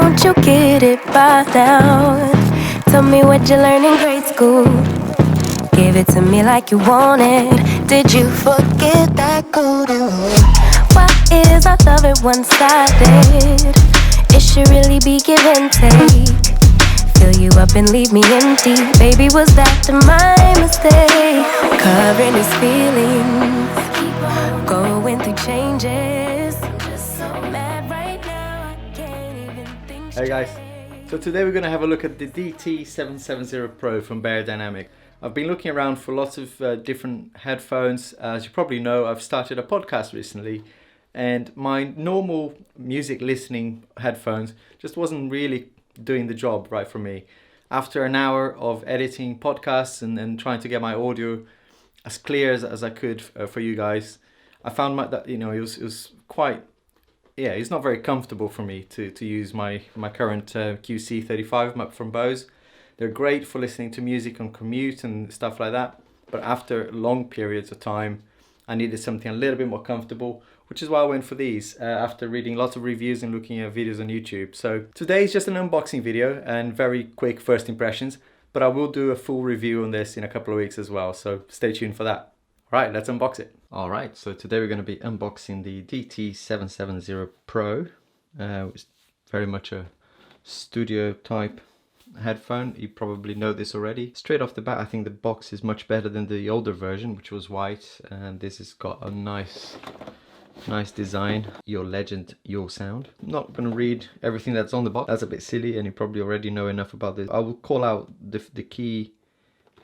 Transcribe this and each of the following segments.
don't you get it by now? Tell me what you learned in grade school. Give it to me like you want it. Did you forget that code? Why is our love at one-sided? It should really be give and take. Fill you up and leave me empty. Baby, was that my mistake? Covering his feelings, going through changes. I'm just so mad right now, I can't even think straight. Hey guys, so today we're going to have a look at the DT770PRO from Beyerdynamic. I've been looking around for lots of different headphones. As you probably know, I've started a podcast recently, and my normal music listening headphones just wasn't really doing the job right for me. After an hour of editing podcasts and trying to get my audio as clear as I could for you guys, I found that it was quite, it's not very comfortable for me to use my current QC35 from Bose. They're great for listening to music on commute and stuff like that, but after long periods of time I needed something a little bit more comfortable, which is why I went for these after reading lots of reviews and looking at videos on YouTube. So today is just an unboxing video and very quick first impressions, but I will do a full review on this in a couple of weeks as well, so stay tuned for that. Alright, let's unbox it. Alright, so today we're going to be unboxing the DT770PRO, which is very much a studio type headphone. You probably know this already. Straight off the bat, I think the box is much better than the older version, which was white, and this has got a nice design. Your legend, your sound. I'm not going to read everything that's on the box. That's a bit silly and you probably already know enough about this. I will call out the key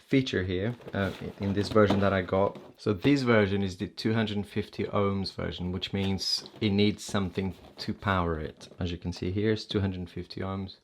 feature here in this version that I got. So this version is the 250 ohms version, which means it needs something to power it. As you can see here, it's 250 ohms.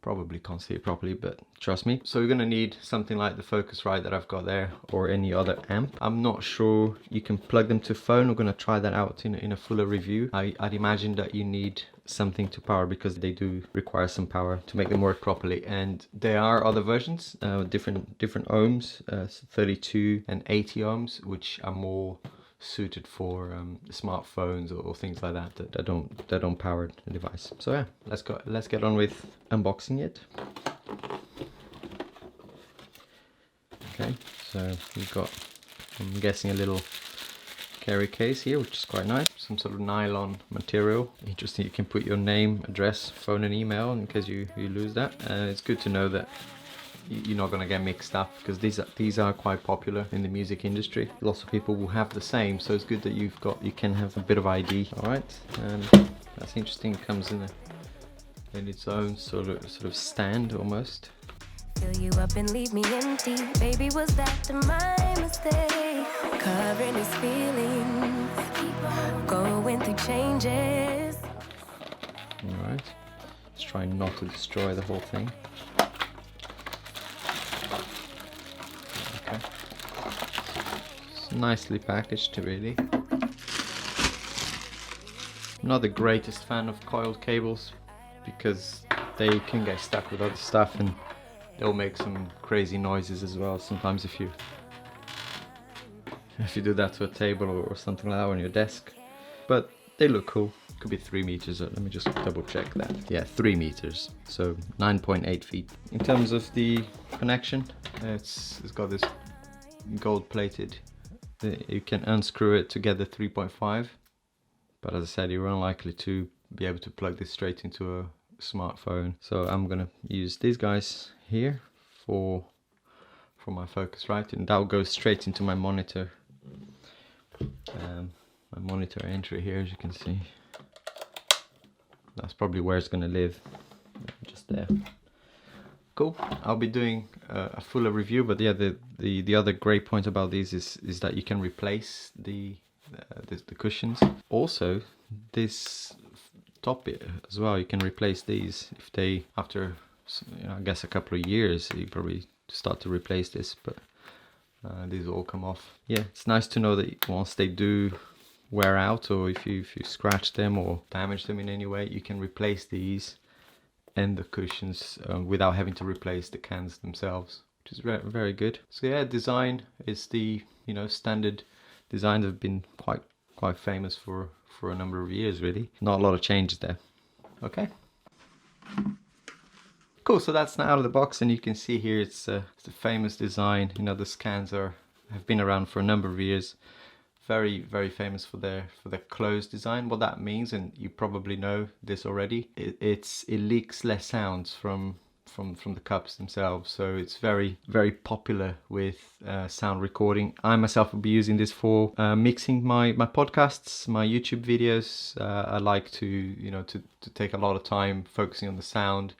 Probably can't see it properly, but trust me. So you're going to need something like the Focusrite that I've got there, or any other amp. I'm not sure you can plug them to phone. We're going to try that out in a fuller review. I'd imagine that you need something to power, because they do require some power to make them work properly. And there are other versions, different ohms, 32 and 80 ohms, which are more suited for smartphones or things like that don't power the device. So yeah, let's get on with unboxing it. Okay, so we've got, I'm guessing, a little carry case here, which is quite nice. Some sort of nylon material. Interesting, you can put your name, address, phone and email in case you lose that. It's good to know that you're not going to get mixed up, because these are quite popular in the music industry. Lots of people will have the same, so it's good that you can have a bit of ID. All right, and that's interesting. It comes in its own sort of stand almost. Fill you up and leave me empty. Baby, was that my mistake? Covering his feelings, going through changes. All right, let's try not to destroy the whole thing. Okay, it's nicely packaged, really. I'm not the greatest fan of coiled cables, because they can get stuck with other stuff and they'll make some crazy noises as well sometimes if you do that to a table or something like that on your desk. But they look cool. Could be 3 meters. Let me just double check that. Yeah, 3 meters, so 9.8 feet. In terms of the connection, it's got this gold plated. You can unscrew it to get the 3.5, but as I said, you're unlikely to be able to plug this straight into a smartphone. So I'm gonna use these guys here for my Focusrite, and that will go straight into my monitor. My monitor entry here, as you can see. That's probably where it's gonna live, just there. Cool. I'll be doing a fuller review, but yeah, the other great point about these is that you can replace the cushions. Also, this top bit as well, you can replace these if they, after I guess a couple of years, you probably start to replace this, but these all come off. Yeah, it's nice to know that once they do wear out, or if you scratch them or damage them in any way, you can replace these and the cushions without having to replace the cans themselves, which is very good. So yeah, design is the standard design that have been quite famous for a number of years, really. Not a lot of changes there. Okay. Cool, so that's now out of the box, and you can see here it's a famous design. You know, the scans have been around for a number of years. Very, very famous for their closed design. What that means, and you probably know this already, it leaks less sounds from the cups themselves. So it's very, very popular with sound recording. I myself will be using this for mixing my podcasts, my YouTube videos. I like to take a lot of time focusing on the sound.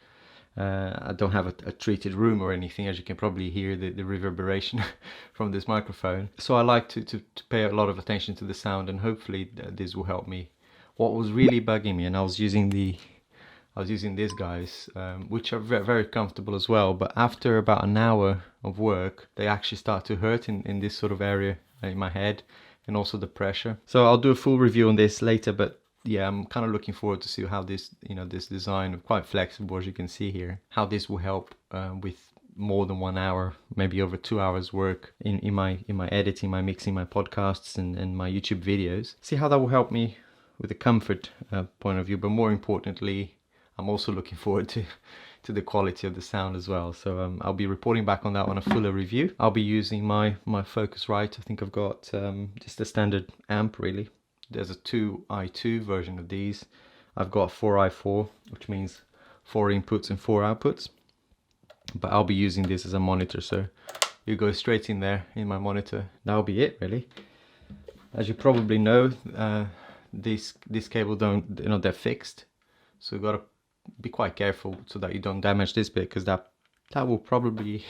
I don't have a treated room or anything, as you can probably hear the reverberation from this microphone. So I like to pay a lot of attention to the sound, and hopefully this will help me. What was really bugging me, and I was using these guys, which are very, very comfortable as well, but after about an hour of work, they actually start to hurt in this sort of area in my head, and also the pressure. So I'll do a full review on this later, but yeah, I'm kind of looking forward to see how this design, quite flexible as you can see here, how this will help with more than 1 hour, maybe over 2 hours work in my editing, my mixing, my podcasts and my YouTube videos. See how that will help me with the comfort point of view, but more importantly, I'm also looking forward to the quality of the sound as well. So I'll be reporting back on that on a fuller review. I'll be using my Focusrite. I think I've got just a standard amp really. There's a 2i2 version of these. I've got 4i4, which means 4 inputs and 4 outputs. But I'll be using this as a monitor, so you go straight in there in my monitor. That'll be it really. As you probably know, this cable they're fixed, so you've got to be quite careful so that you don't damage this bit, because that will probably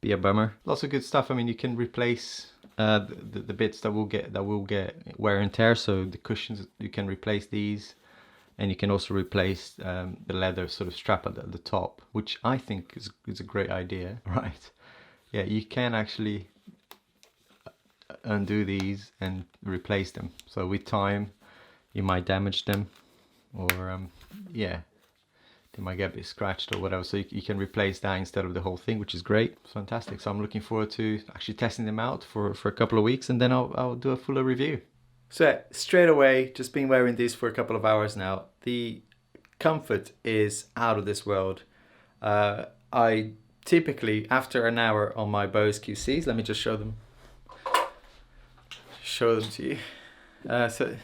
be a bummer. Lots of good stuff. I mean, you can replace the bits that will get wear and tear, so the cushions, you can replace these, and you can also replace the leather sort of strap at the top, which I think is a great idea, right? Yeah, you can actually undo these and replace them, so with time you might damage them, or yeah, they might get a bit scratched or whatever, so you can replace that instead of the whole thing, which is great. Fantastic. So I'm looking forward to actually testing them out for a couple of weeks, and then I'll do a fuller review. So straight away, just been wearing these for a couple of hours now, the comfort is out of this world. I typically, after an hour on my Bose QCs, let me just show them to you. So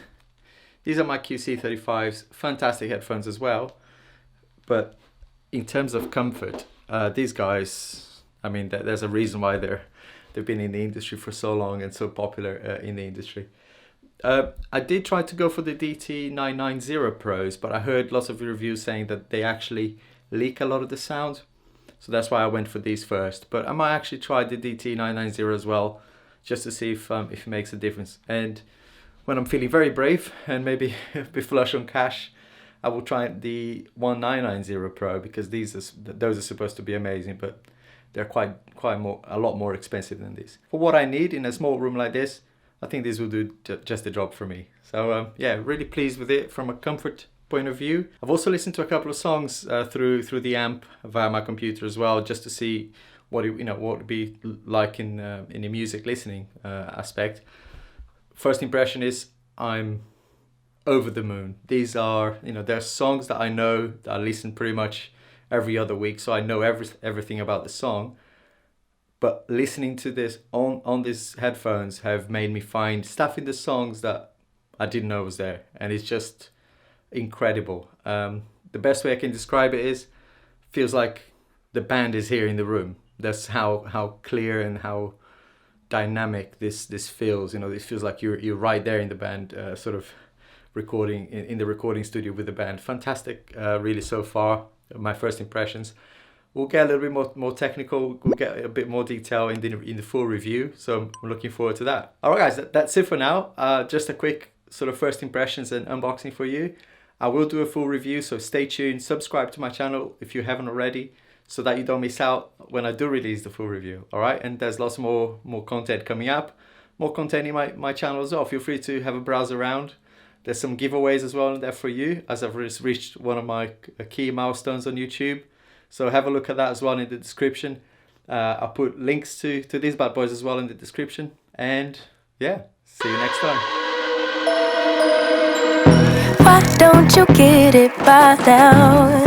these are my QC35s, fantastic headphones as well. But in terms of comfort, these guys, I mean, there's a reason why they've been in the industry for so long and so popular in the industry. I did try to go for the DT990 Pros, but I heard lots of reviews saying that they actually leak a lot of the sound. So that's why I went for these first. But I might actually try the DT990 as well, just to see if it makes a difference. And when I'm feeling very brave and maybe a bit flush on cash, I will try the 1990 Pro, because those are supposed to be amazing, but they're a lot more expensive than this. For what I need in a small room like this, I think this will do just the job for me. So yeah, really pleased with it from a comfort point of view. I've also listened to a couple of songs through the amp via my computer as well, just to see what it would be like in the music listening aspect. First impression is I'm over the moon. These are, they're songs that I know, that I listen pretty much every other week, so I know everything about the song. But listening to this on these headphones have made me find stuff in the songs that I didn't know was there, and it's just incredible. The best way I can describe it is, feels like the band is here in the room. That's how clear and how dynamic this feels. It feels like you're right there in the band, sort of recording in the recording studio with the band. Fantastic, really, so far. My first impressions. We'll get a little bit more technical. We'll get a bit more detail in the full review. So I'm looking forward to that. All right, guys, that's it for now. Just a quick sort of first impressions and unboxing for you. I will do a full review, so stay tuned. Subscribe to my channel if you haven't already, so that you don't miss out when I do release the full review. All right, and there's lots more content coming up, more content in my channel as well. Feel free to have a browse around. There's some giveaways as well in there for you, as I've reached one of my key milestones on YouTube. So have a look at that as well in the description. I'll put links to these bad boys as well in the description. And yeah, see you next time. Why don't you get it by now?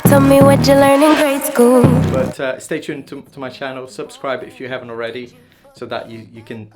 Tell me what you learned in grade school. But stay tuned to my channel, subscribe if you haven't already, so that you can